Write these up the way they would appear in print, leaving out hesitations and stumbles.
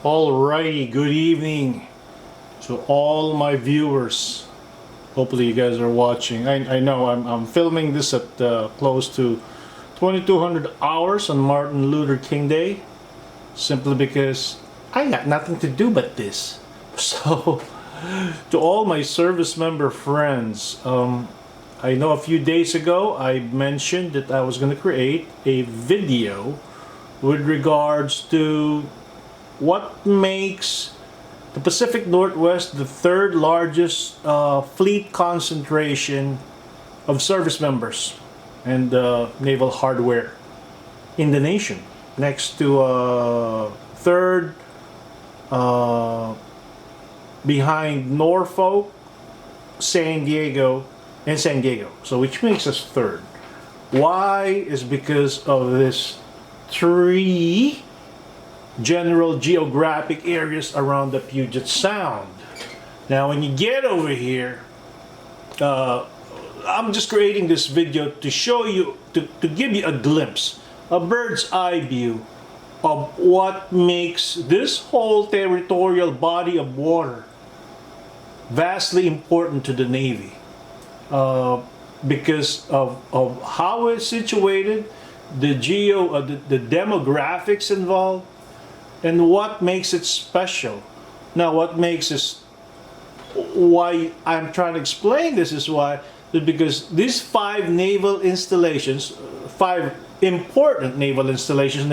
Alrighty, good evening to all my viewers. Hopefully you guys are watching. I know I'm filming this at close to 2200 hours on Martin Luther King Day, simply because I got nothing to do but this. So to all my service member friends, I know a few days ago I mentioned that I was going to create a video with regards to what makes the Pacific Northwest the third largest fleet concentration of service members and naval hardware in the nation, next to third behind Norfolk, San Diego, and San Diego. So which makes us third. Why? Is because of this three general geographic areas around the Puget Sound. Now when you get over here, I'm just creating this video to show you, to give you a glimpse, a bird's eye view of what makes this whole territorial body of water vastly important to the Navy, because of how it's situated, the demographics involved, and what makes it special. Now, what makes this, why I'm trying to explain this is because these five naval installations, five important naval installations,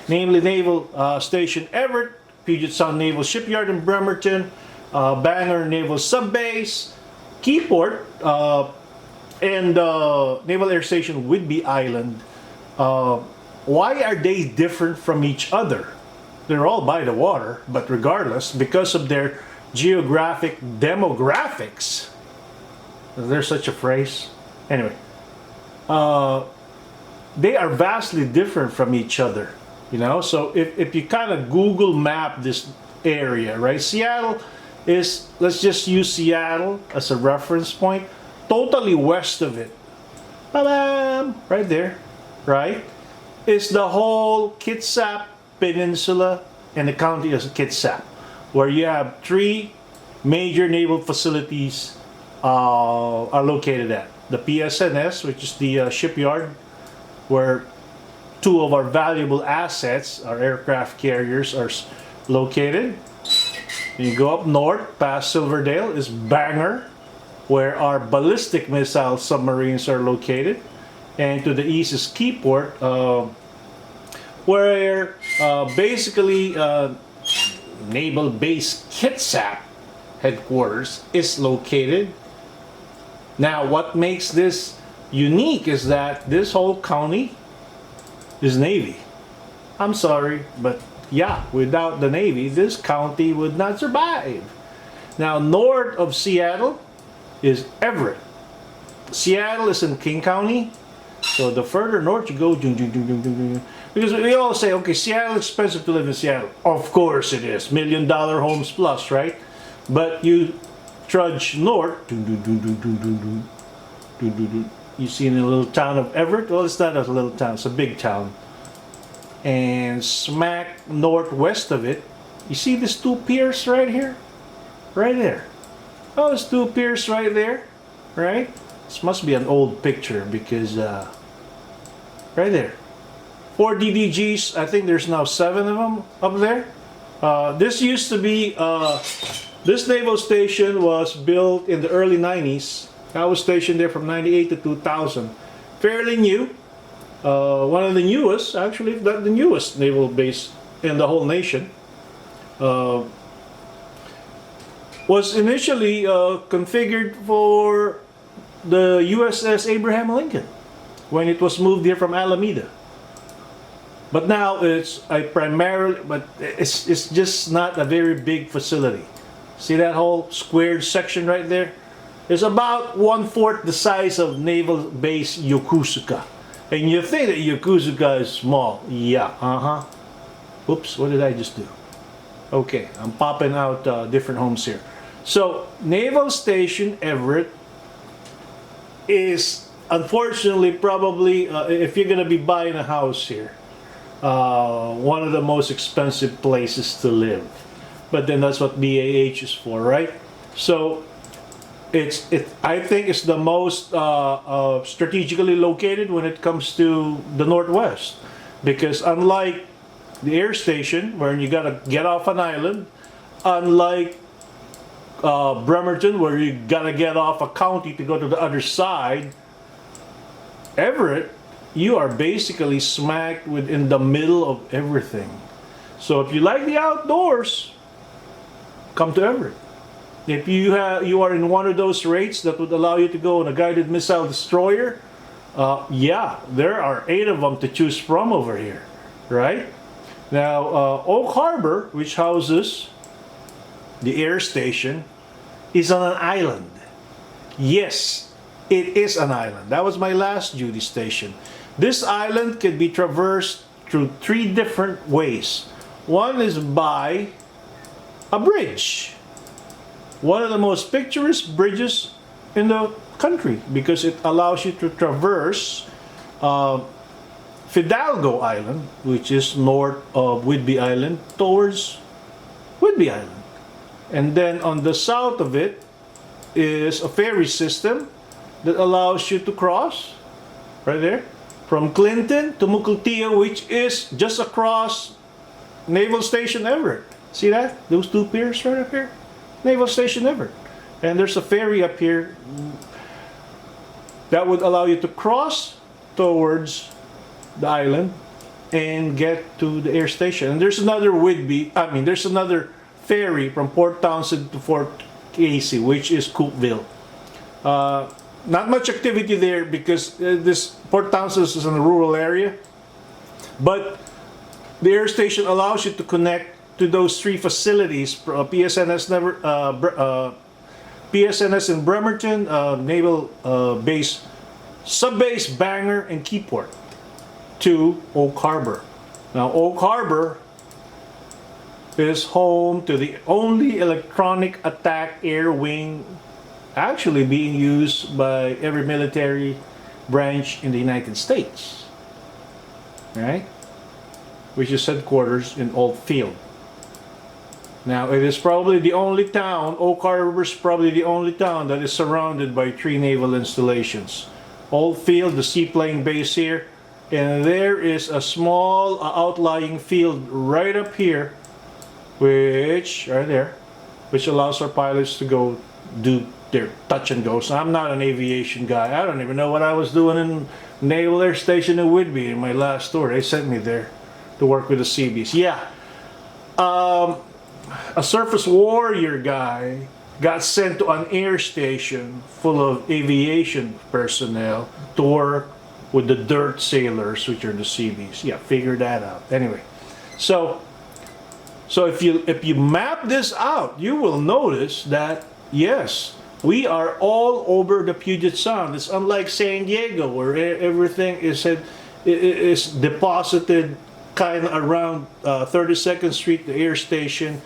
namely Naval Station Everett, Puget Sound Naval Shipyard in Bremerton, Bangor Naval Sub Base, Keyport, and Naval Air Station Whidbey Island. Why are they different from each other? They're all by the water, but regardless, because of their geographic demographics, is there such a phrase? Anyway, they are vastly different from each other, you know. So if you kind of Google map this area, right? Seattle is, let's just use Seattle as a reference point, totally west of it, ba-bam, right there, right, is the whole Kitsap Peninsula and the county of Kitsap, where you have three major naval facilities are located at. The PSNS, which is the shipyard, where two of our valuable assets, our aircraft carriers, are located. And you go up north past Silverdale is Bangor, where our ballistic missile submarines are located. And to the east is Keyport, where basically Naval Base Kitsap headquarters is located. Now, what makes this unique is that this whole county is Navy. I'm sorry, but yeah, without the Navy, this county would not survive. Now, north of Seattle is Everett. Seattle is in King County, so the further north you go, because we all say, okay, Seattle is expensive to live in Seattle. Of course it is, $1 million homes plus, right? But you trudge north, you see in the little town of Everett. Well, it's not a little town, it's a big town. And smack northwest of it, you see these two piers right here? Right there. Oh, there's two piers right there, right? This must be an old picture because, right there. 4 DDGs, I think there's now 7 of them up there. This used to be, this naval station was built in the early 90s. I was stationed there from 98 to 2000. Fairly new. One of the newest, actually, if not the newest naval base in the whole nation. Was initially configured for the USS Abraham Lincoln when it was moved here from Alameda. But now it's it's just not a very big facility. See that whole squared section right there? It's about 1/4 the size of Naval Base Yokosuka. And you think that Yokosuka is small. Yeah, Oops, what did I just do? Okay, I'm popping out different homes here. So, Naval Station Everett is, unfortunately, probably, if you're going to be buying a house here, one of the most expensive places to live. But then that's what BAH is for, right? So I think it's the most strategically located when it comes to the Northwest, because unlike the air station where you gotta get off an island, unlike Bremerton where you gotta get off a county to go to the other side, Everett, you are basically smack within the middle of everything. So if you like the outdoors, come to Everett. If you are in one of those rates that would allow you to go on a guided missile destroyer, yeah, there are 8 of them to choose from over here, right? Now, Oak Harbor, which houses the air station, is on an island. Yes, it is an island. That was my last duty station. This island can be traversed through 3 different ways. One is by a bridge. One of the most picturesque bridges in the country, because it allows you to traverse Fidalgo Island, which is north of Whidbey Island, towards Whidbey Island. And then on the south of it is a ferry system that allows you to cross, right there, from Clinton to Mukilteo, which is just across Naval Station Everett. See that? Those 2 piers right up here? Naval Station Everett. And there's a ferry up here that would allow you to cross towards the island and get to the air station. And there's another there's another ferry from Port Townsend to Fort Casey, which is Coopville. Not much activity there because this Port Townsend is in a rural area, but the air station allows you to connect to those 3 facilities: PSNS in Bremerton, Naval Sub Base Bangor, and Keyport, to Oak Harbor. Now, Oak Harbor is home to the only electronic attack air wing actually being used by every military branch in the United States, right? Which is headquarters in Old Field. Now, it is probably the only town, Oak Harbor is probably the only town that is surrounded by 3 naval installations. Old Field, the seaplane base here, and there is a small outlying field right up here, which, right there, which allows our pilots to go do their touch and go. So I'm not an aviation guy. I don't even know what I was doing in Naval Air Station in Whidbey in my last tour. They sent me there to work with the Seabees. Yeah. A surface warrior guy got sent to an air station full of aviation personnel to work with the dirt sailors, which are the Seabees. Yeah, figure that out. Anyway, so if you map this out, you will notice that yes, we are all over the Puget Sound. It's unlike San Diego, where everything is deposited kind of around 32nd Street, the air station,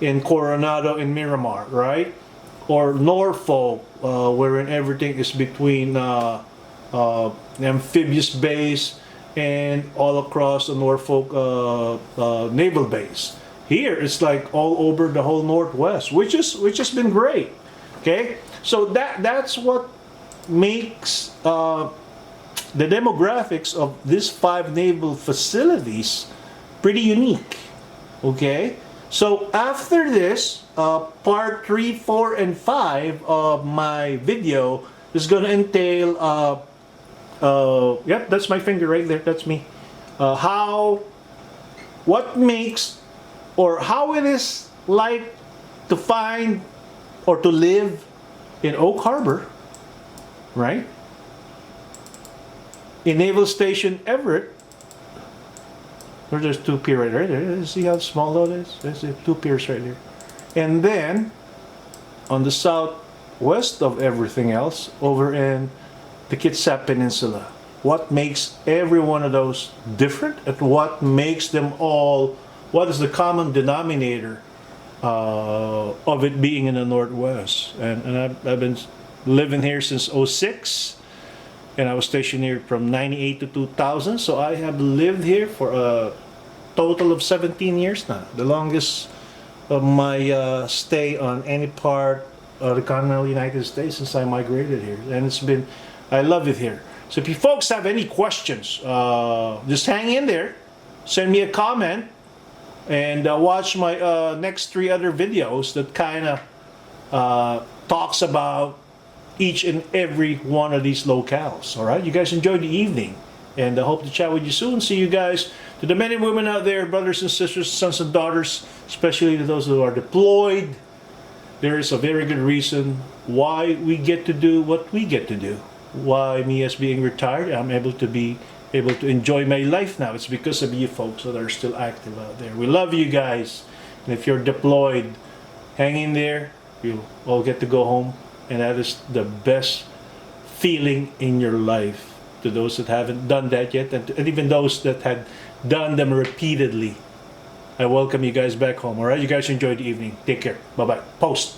in Coronado and Miramar, right? Or Norfolk, wherein everything is between amphibious base and all across the Norfolk naval base. Here it's like all over the whole Northwest, which has been great. Okay, so that's what makes the demographics of these 5 naval facilities pretty unique. Okay, so after this, part 3, 4, and 5 of my video is going to entail, yep, that's my finger right there, that's me. What makes, or how it is like to find or to live in Oak Harbor, right? In Naval Station Everett, there's 2 piers right there. See how small that is? There's 2 piers right there. And then, on the southwest of everything else, over in the Kitsap Peninsula. What makes every one of those different? And what makes them all, what is the common denominator of it being in the Northwest? And I've been living here since '06. and I was stationed here from 98 to 2000. So I have lived here for a total of 17 years now. The longest of my stay on any part of the continental United States since I migrated here. And it's been, I love it here. So if you folks have any questions, just hang in there, send me a comment, and watch my next 3 other videos that kind of talks about each and every one of these locales. All right, you guys enjoy the evening, and I hope to chat with you soon. See you guys. To the men and women out there, brothers and sisters, sons and daughters, especially to those who are deployed, there is a very good reason why we get to do what we get to do. Why me, as being retired, I'm able to enjoy my life now. It's because of you folks that are still active out there. We love you guys, and if you're deployed, hang in there. You'll all get to go home, and that is the best feeling in your life. To those that haven't done that yet, and even those that had done them repeatedly, I welcome you guys back home. All right, you guys enjoy the evening. Take care. Bye bye. Post.